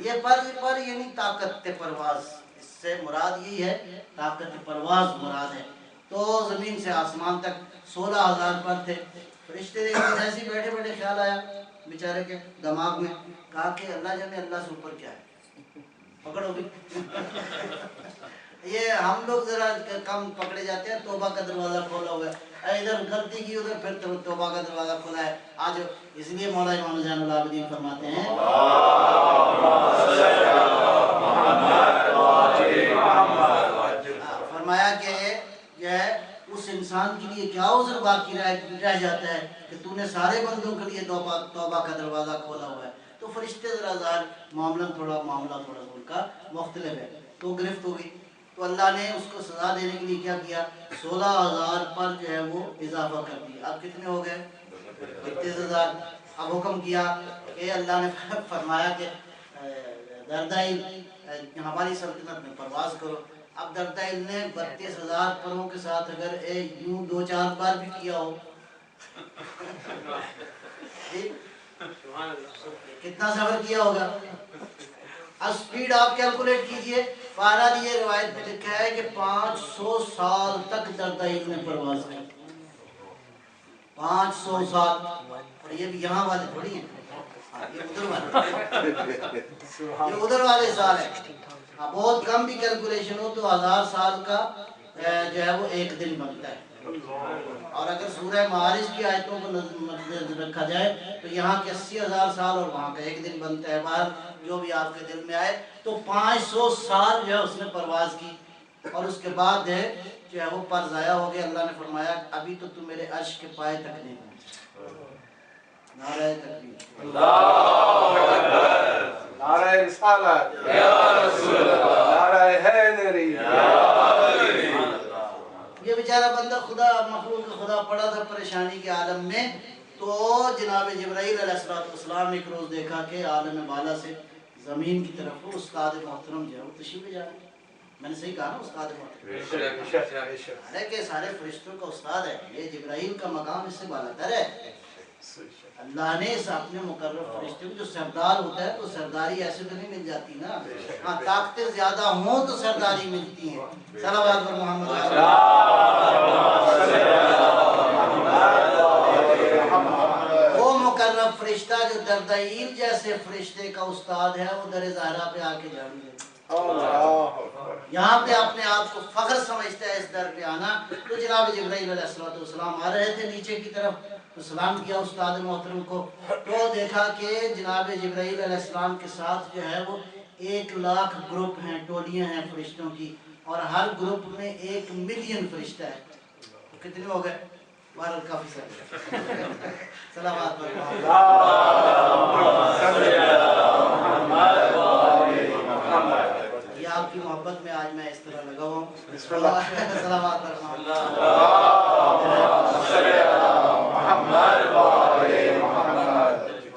یہ پر یعنی طاقت پرواز، اس سے مراد یہی ہے، طاقت پرواز مراد ہے۔ تو زمین سے آسمان تک 16,000 پر تھے۔ فرشتے ایسے ہی بیٹھے بیٹھے خیال آیا بیچارے کے دماغ میں، کہا کہ اللہ جانے اللہ سے اوپر کیا ہے، پکڑو بھی۔ یہ ہم لوگ ذرا کم پکڑے جاتے ہیں، توبہ کا دروازہ کھولا ہوا ہے، ادھر غلطی کی ادھر پھر توبہ کا دروازہ کھولا ہے آج۔ اس لیے مولا امام زین العابدین فرماتے ہیں فرمایا کہ یہ اس انسان کے لیے کیا عذر باقی رہ جاتا ہے کہ تو نے سارے بندوں کے لیے توبہ کا دروازہ کھولا ہوا ہے۔ تو فرشتے ذرا ظاہر معاملہ تھوڑا ان کا مختلف ہے، تو گرفت ہو گئی۔ تو اللہ نے اس کو سزا دینے کے لیے کیا کیا، 16,000 پر جو ہے وہ اضافہ کر دیا۔ اب کتنے ہو گئے؟ 31,000۔ اب حکم کیا کہ اللہ نے فرمایا کہ دردائل ہماری سلطنت میں پرواز کرو۔ اب دردائل نے 32,000 پروں کے ساتھ اگر یوں 2-4 بار بھی کیا ہو کتنا سفر کیا ہوگا؟ اب سپیڈ آپ کیلکولیٹ کیجئے۔ فاراد یہ روایت میں لکھا ہے کہ 500 سال تک دردائل نے پرواز کی، 500 سال۔ اور یہ بھی یہاں والے تھوڑی ہیں، یہ ادھر والے سال ہیں۔ بہت کم بھی کیلکولیشن ہو تو 1000 سال کا جو ہے وہ ایک دن بنتا ہے. اور اگر سورہ معارج کی آیتوں کو نظر رکھا جائے تو یہاں کے 80,000 سال اور وہاں کا ایک دن بنتا ہے. باہر جو بھی آپ کے دل میں آئے. تو 500 سال جو ہے اس نے پرواز کی اور اس کے بعد جو ہے وہ پر ضائع ہو گیا. اللہ نے فرمایا ابھی تو تم میرے عرش کے پائے تک نہیں پہنچے. نعرہ تکبیر، نعرہ رسالت، یا رسول اللہ، نعرہ حیدری. یہ بیچارہ بندہ خدا مخلوق خدا پڑا تھا پریشانی کے عالم میں. تو جناب جبرائیل علیہ السلام ایک روز دیکھا کہ عالم بالا سے زمین کی طرف وہ استاد محترم جو ہے وہ تشریف لے جا رہے ہیں. میں نے صحیح کہا نا استاد محترم؟ حالانکہ سارے فرشتوں کا استاد ہے. یہ جبرائیل کا مقام اس سے بالاتر ہے. اللہ نے اس اپنے مقرر فرشتے میں جو سردار ہوتا ہے تو سرداری ایسے تو نہیں مل جاتی نا. ہاں طاقتیں زیادہ ہوں تو سرداری ملتی ہیں. صلوات پر محمد. وہ مقرر فرشتہ جو دردائیل جیسے فرشتے کا استاد ہے وہ در زہرا پہ آ کے جان دے. یہاں پہ اپنے آپ کو فخر سمجھتا ہے اس در پہ آنا. تو جناب جبرائیل علیہ السلام آ رہے تھے نیچے کی طرف تو سلام کیا استاد محترم کو. تو دیکھا کہ جناب جبرائیل علیہ السلام کے ساتھ جو ہے وہ 1,00,000 گروپ ہیں، ٹولیاں ہیں فرشتوں کی اور ہر گروپ میں 1,000,000 فرشتہ ہے. کتنے ہو گئے؟ 12 کافی سارے. صلوات پر یہ آپ کی محبت میں آج میں اس طرح لگا ہوں. صلوات پر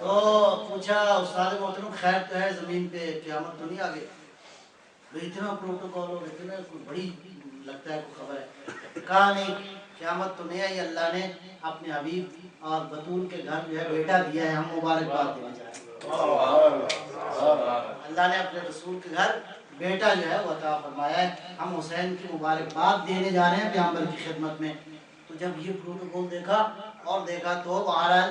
تو پوچھا استاد محترم خیر تو ہے زمین پہ قیامت تو نہیں آگے؟ اتنا پروٹوکول اور اتنا بڑی لگتا ہے کوئی خبر ہے. کہا نہیں قیامت تو نہیں آئی. اللہ نے اپنے حبیب اور بطول کے گھر جو ہے بیٹا دیا ہے. ہم مبارکباد دینے جا رہے ہیں. اللہ نے اپنے رسول کے گھر بیٹا جو ہے وہ عطا فرمایا ہے. ہم حسین کی مبارکباد دینے جا رہے ہیں پیغمبر کی خدمت میں. تو جب یہ پروٹوکول دیکھا اور دیکھا تو بہرحال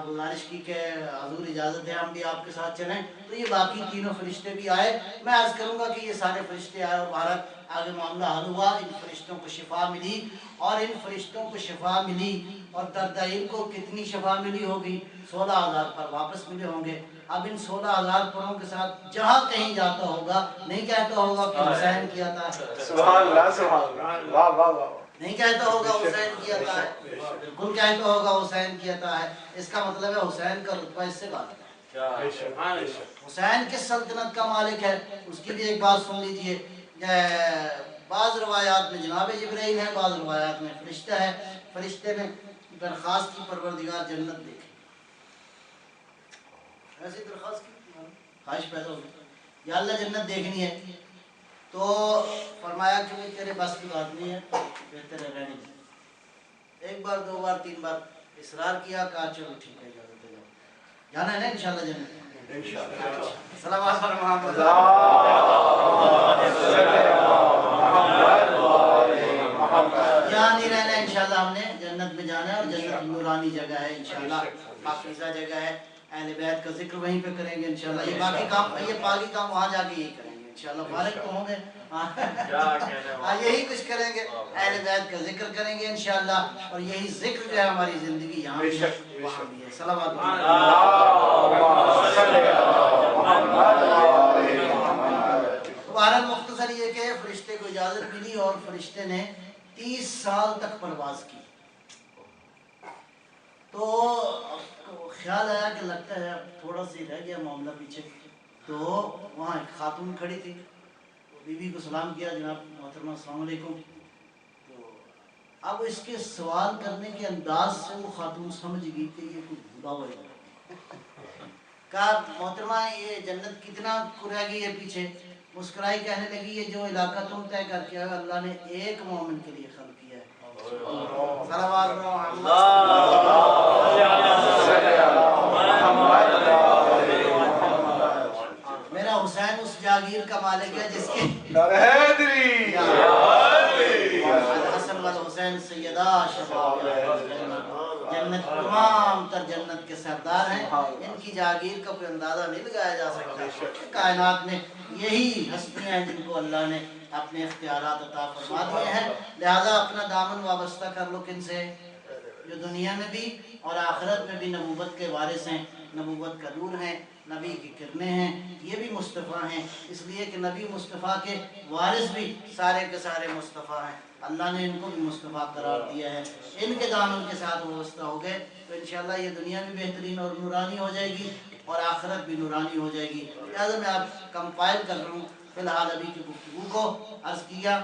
گزارش کی کہ حضور اجازت ہے ہم بھی آپ کے ساتھ چلیں. تو یہ باقی تینوں فرشتے بھی آئے. میں عرض کروں گا کہ یہ سارے فرشتے آئے اور بہرحال آگے معاملہ حل ہوا. ان فرشتوں کو شفا ملی اور ان فرشتوں کو شفا ملی اور دردائل کو کتنی شفا ملی ہوگی؟ 16,000 پر واپس ملے ہوں گے. اب ان 16,000 پروں کے ساتھ جہاں کہیں جاتا ہوگا نہیں کہتا ہوگا کہ حسین کیا تھا. سبحان اللہ، سبحان اللہ، واہ واہ واہ. نہیں کہتا ہوگا حسین کی عطا ہے. بالکل کہتا ہوگا حسین کی عطا ہے. اس کا مطلب ہے حسین کا رتبہ اس سے بات ہے. حسین کس سلطنت کا مالک ہے اس کی بھی ایک بات سن لیجئے. بعض روایات میں جناب جبرائیل ہے، بعض روایات میں فرشتہ ہے. فرشتے نے درخواست کی پروردگار جنت دیکھے. ایسی درخواست کی خواہش پیدا ہوگی یا اللہ جنت دیکھنی ہے. تو فرمایا کہ وہ تیرے بس کی بات نہیں ہے، بہتر ہے رہنے دے. ایک بار دو بار تین بار اصرار کیا. کہا چلو ٹھیک ہے اجازت ہے جانا ہے نا انشاءاللہ جنت. صلوات پر محمد. یہاں نہیں رہنا انشاءاللہ. ہم نے جنت میں جانا ہے اور جنت نورانی جگہ ہے انشاءاللہ. پاکیزہ جگہ ہے. اہل بیت کا ذکر وہیں پہ کریں گے انشاءاللہ. یہ باقی کام وہاں جا کے یہی کریں گے انشاءاللہ. فارغ تو ہوں گے یہی کچھ کریں گے. اہل بیت کا ذکر کریں گے انشاءاللہ اور یہی ذکر جو ہے ہماری زندگی یہاں بھی ہے وہاں بھی ہے. صلوات. بہرحال مختصر یہ کہ فرشتے کو اجازت ملی اور فرشتے نے 30 سال تک پرواز کی. تو خیال آیا کہ لگتا ہے تھوڑا سی رہ گیا معاملہ پیچھے. تو وہاں ایک خاتون کھڑی تھی. بی بی کو سلام کیا جناب محترمہ السلام علیکم. تو اب اس کے سوال کرنے کے انداز سے وہ خاتون سمجھ گئی کہ یہ کوئی بھولا ہوا ہے. کہا محترمہ یہ جنت کتنا رہ گئی ہے پیچھے؟ مسکرائی کہنے لگی یہ جو علاقہ تم طے کر کے آئے اللہ نے ایک مومن کے لیے خلق کیا ہے. میرا حسین اس جاگیر کا مالک ہے جس کی حسن والحسین سیدہ شباب جنت تمام تر جنت کے سردار ہیں. ان کی جاگیر کا کوئی اندازہ نہیں لگایا جا سکتا. کائنات میں یہی ہستیاں ہیں جن کو اللہ نے اپنے اختیارات عطا فرما دیے ہیں، لہذا اپنا دامن وابستہ کر لو کن سے؟ جو دنیا میں بھی اور آخرت میں بھی نبوت کے وارث ہیں، نبوت کا نور ہیں، نبی کی کرنیں ہیں، یہ بھی مصطفیٰ ہیں، اس لیے کہ نبی مصطفیٰ کے وارث بھی سارے کے سارے مصطفیٰ ہیں، اللہ نے ان کو بھی مصطفیٰ قرار دیا ہے، ان کے دامن کے ساتھ وابستہ ہو گئے تو انشاءاللہ یہ دنیا بھی بہترین اور نورانی ہو جائے گی اور آخرت بھی نورانی ہو جائے گی۔ لہٰذا میں آپ کمپائل کر رہا ہوں فی الحال ابھی کی گفتگو کو، عرض کیا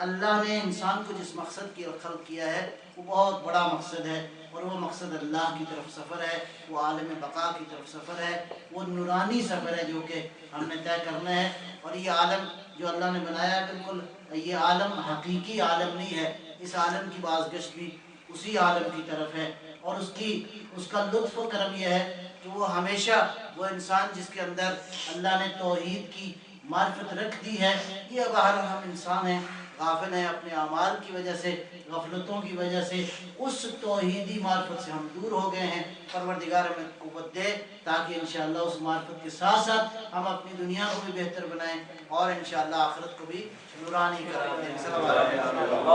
اللہ نے انسان کو جس مقصد کی خلق کیا ہے وہ بہت بڑا مقصد ہے، اور وہ مقصد اللہ کی طرف سفر ہے، وہ عالم بقا کی طرف سفر ہے، وہ نورانی سفر ہے جو کہ ہم نے طے کرنا ہے۔ اور یہ عالم جو اللہ نے بنایا ہے بالکل یہ عالم حقیقی عالم نہیں ہے، اس عالم کی بازگشت بھی اسی عالم کی طرف ہے، اور اس کا لطف و کرم یہ ہے کہ وہ ہمیشہ وہ انسان جس کے اندر اللہ نے توحید کی معرفت رکھ دی ہے، یہ بہرحال ہم انسان ہیں، غافل ہیں اپنے اعمال کی وجہ سے، غفلتوں کی وجہ سے، اس توحیدی معرفت سے ہم دور ہو گئے ہیں۔ پروردگار ہمیں قوت دے تاکہ انشاءاللہ اس معرفت کے ساتھ ساتھ ہم اپنی دنیا کو بھی بہتر بنائیں اور انشاءاللہ آخرت کو بھی نورانی کریں۔ صلی اللہ علیہ وسلم۔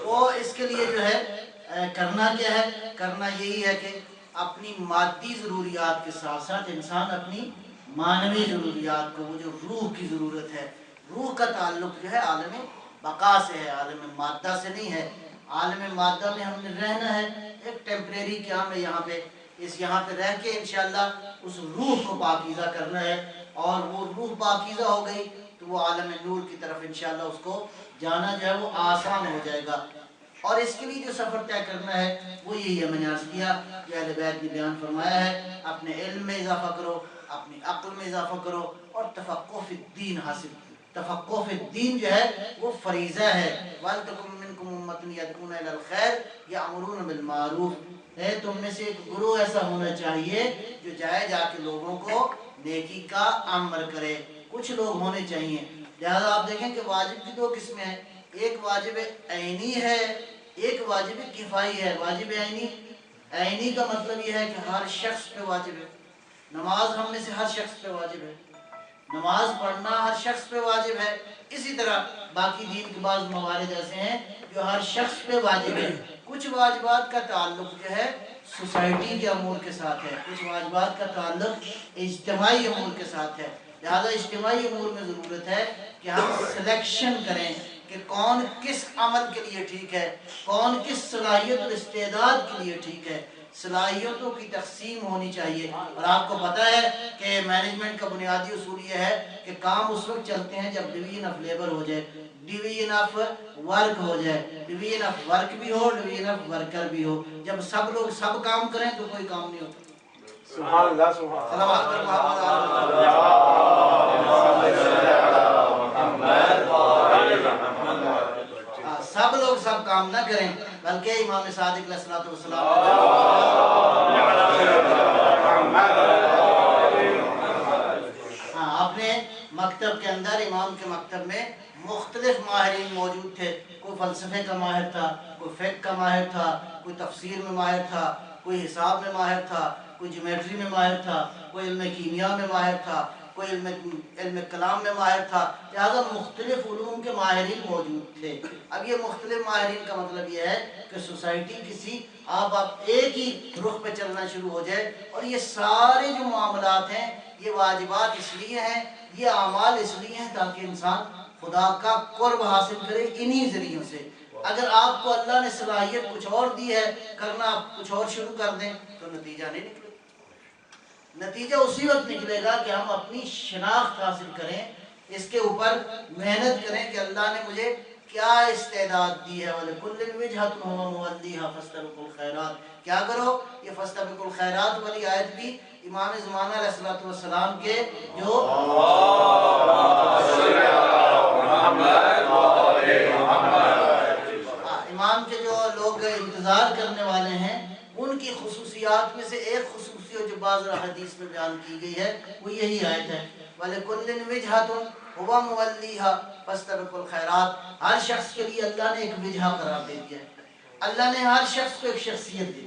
تو اس کے لیے جو ہے کرنا کیا ہے؟ کرنا یہی ہے کہ اپنی مادی ضروریات کے ساتھ ساتھ انسان اپنی معنوی ضروریات کو، وہ جو روح کی ضرورت ہے، روح کا تعلق جو ہے عالم بقا سے ہے، عالم مادہ سے نہیں ہے۔ عالم مادہ میں ہم نے رہنا ہے، ایک ٹیمپریری قیام ہے یہاں پہ رہ کے انشاءاللہ اس روح کو پاکیزہ کرنا ہے، اور وہ روح پاکیزہ ہو گئی تو وہ عالم نور کی طرف انشاءاللہ اس کو جانا جو ہے وہ آسان ہو جائے گا۔ اور اس کے لیے جو سفر طے کرنا ہے وہ یہی ہے، میں نے عرض کیا کہ اہل بیت نے بیان فرمایا ہے، اپنے علم میں اضافہ کرو، اپنی عقل میں اضافہ کرو، اور تفقہ فی الدین حاصل کرو۔ تفقہ فی الدین جو ہے وہ فریضہ ہے، وَلْتَكُن مِّنْكُمْ أُمَّةٌ يَدْعُونَ إِلَى الْخَيْرِ يَأْمُرُونَ بِالْمَعْرُوفِ، ہے تم میں سے ایک گروہ ایسا ہونا چاہیے جو جائے جا کے لوگوں کو نیکی کا امر کرے، کچھ لوگ ہونے چاہیے۔ لہذا آپ دیکھیں کہ واجب کی دو قسمیں ہیں، ایک واجب عینی ہے، ایک واجب کفائی ہے۔ واجب عینی کا مطلب یہ ہے کہ ہر شخص پہ واجب ہے، نماز ہم میں سے ہر شخص پہ واجب ہے، نماز پڑھنا ہر شخص پہ واجب ہے۔ اسی طرح باقی دین کے بعض موارد ایسے ہیں جو ہر شخص پہ واجب ہے۔ کچھ واجبات کا تعلق جو ہے سوسائٹی کے امور کے ساتھ ہے، کچھ واجبات کا تعلق اجتماعی امور کے ساتھ ہے۔ لہذا اجتماعی امور میں ضرورت ہے کہ ہم سلیکشن کریں کہ کون کس عمل کے لیے ٹھیک ہے، کون کس صلاحیت اور استعداد کے لیے ٹھیک ہے۔ صلاحیتوں کی تقسیم ہونی چاہیے، اور آپ کو پتہ ہے کہ مینجمنٹ کا بنیادی اصول یہ ہے کہ کام اس وقت چلتے ہیں جب ڈویژن آف لیبر ہو جائے، ڈویژن آف ورک ہو جائے، ڈویژن آف ورک بھی ہو، ڈویژن آف ورکر بھی ہو۔ جب سب لوگ سب کام کریں تو کوئی کام نہیں ہوتا۔ سبحان اللہ، سبحان سب لوگ سب کام نہ کریں بلکہ امام صادق علیہ الصلوۃ والسلام اپنے مکتب کے اندر، امام کے مکتب میں مختلف ماہرین موجود تھے، کوئی فلسفے کا ماہر تھا، کوئی فقہ کا ماہر تھا، کوئی تفسیر میں ماہر تھا، کوئی حساب میں ماہر تھا، کوئی جیومیٹری میں ماہر تھا، کوئی علم کیمیا میں ماہر تھا، کوئی علم کلام میں ماہر تھا۔ لہذا مختلف علوم کے ماہرین موجود تھے۔ اب یہ مختلف ماہرین کا مطلب یہ ہے کہ سوسائٹی کسی آپ ایک ہی رخ پہ چلنا شروع ہو جائے، اور یہ سارے جو معاملات ہیں یہ واجبات اس لیے ہیں، یہ اعمال اس لیے ہیں تاکہ انسان خدا کا قرب حاصل کرے انہی ذریعوں سے۔ اگر آپ کو اللہ نے صلاحیت کچھ اور دی ہے، کرنا آپ کچھ اور شروع کر دیں تو نتیجہ نہیں نکلے۔ نتیجہ اسی وقت نکلے گا کہ ہم اپنی شناخت حاصل کریں، اس کے اوپر محنت کریں کہ اللہ نے مجھے کیا استعداد دی ہے۔ وَلِكُلٍّ وِجْهَةٌ هُوَ مُوَلِّيهَا فَاسْتَبِقُوا الْخَيْرَاتِ، کیا کرو؟ یہ فَاسْتَبِقُوا الْخَيْرَاتِ والی آیت بھی امام زمانہ علیہ السلام کے جو امام کے جو لوگ انتظار کرنے والے ہیں ان کی خصوصیات میں سے ایک خصوصیت جو بعض حدیث میں بیان کی گئی ہے وہ یہی آیت ہے، وَلِكُلٍّ وِجْهَةٌ هُوَ مُوَلِّيهَا فَاسْتَبِقُوا الْخَيْرَاتِ۔ ہر شخص کے لیے اللہ نے ایک وجہ قرار دے دیا ہے، اللہ نے ہر شخص کو ایک شخصیت دی،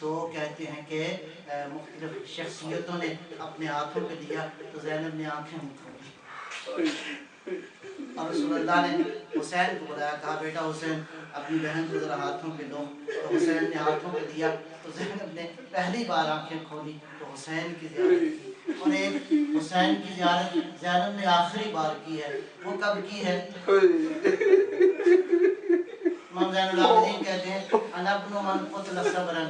تو کہتے ہیں کہ مختلف شخصیتوں نے اپنے ہاتھوں پہ دیا تو زینب نے آنکھیں نہیں کھولی، اور رسول اللہ نے حسین کو بلایا، کہا بیٹا حسین اپنی بہن کو ذرا ہاتھوں پہ دو، تو حسین نے ہاتھوں پہ دیا تو زینب نے پہلی بار آنکھیں کھولی تو حسین کی زیارت کی، اور ایک حسین کی زیارت زینب نے آخری بار کی ہے، وہ کب کی ہے؟ امام زین العابدین کہتے ہیں انا ابن من قتل صبرا،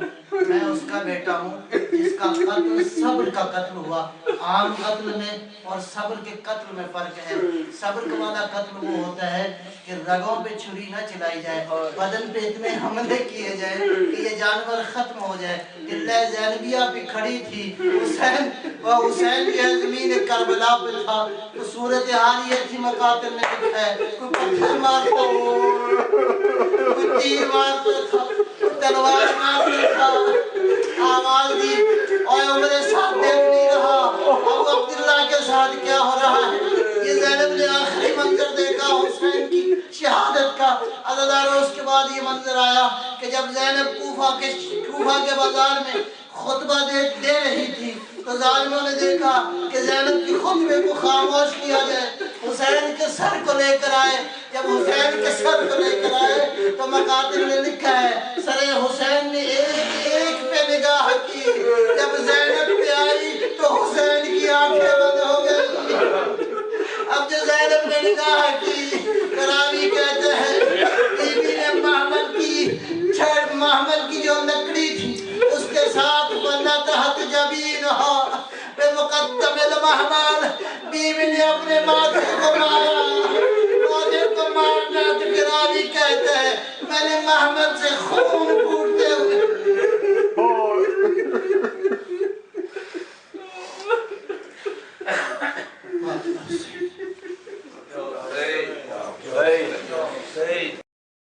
میں اس کا بیٹا ہوں جس کا قتل صبر کا قتل ہوا۔ عام قتل میں اور صبر کے قتل میں فرق ہے۔ صبر والا قتل وہ ہوتا ہے کہ رگوں پہ چھری نہ چلائی جائے، بدن پہ اتنے حملے کیے جائے کہ یہ جانور ختم ہو جائے۔ قلعہ زینبیہ پہ کھڑی تھی، حسین بھی زمین کربلا پہ تھا، تو صورتحال یہ تھی مقاتل میں لکھا ہے کوئی پتھر مارتا کوئی تیر مارتا تھا، کوئی تلوار مارتا تھا، آواز دی اور عمر ساتھ دیکھ نہیں رہا ابو عبداللہ کے ساتھ کیا ہو رہا ہے۔ یہ زینب نے آخری منظر دیکھا حسین کی شہادت کا، عزیزاں اس کے بعد یہ منظر آیا کہ جب زینب کوفہ کے بازار میں خطبہ دے رہی تھی تو ظالموں نے دیکھا کہ زینب کی خطبے کو خاموش کیا جائے، حسین کے سر کو لے کر آئے۔ جب حسین کے سر کو لے کر آئے تو مقاتل نے لکھا ہے سر حسین نے ایک پہ نگاہ کی، جب زینب پہ آئی تو حسین کی آنکھیں بند ہو گئی۔ اب جو زینب نے نگاہ کی، راوی کہتے ہیں بی بی نے محمل کی جو لکڑی تھی اس کے ساتھ بندہ تحت جبین ہو بے مقدم المحمل، بی بی نے اپنے ماتھے کو مارا، ماتھے کو مارنا تو راوی کہتے ہیں میں نے محمل سے خون پھوٹتے ہوئے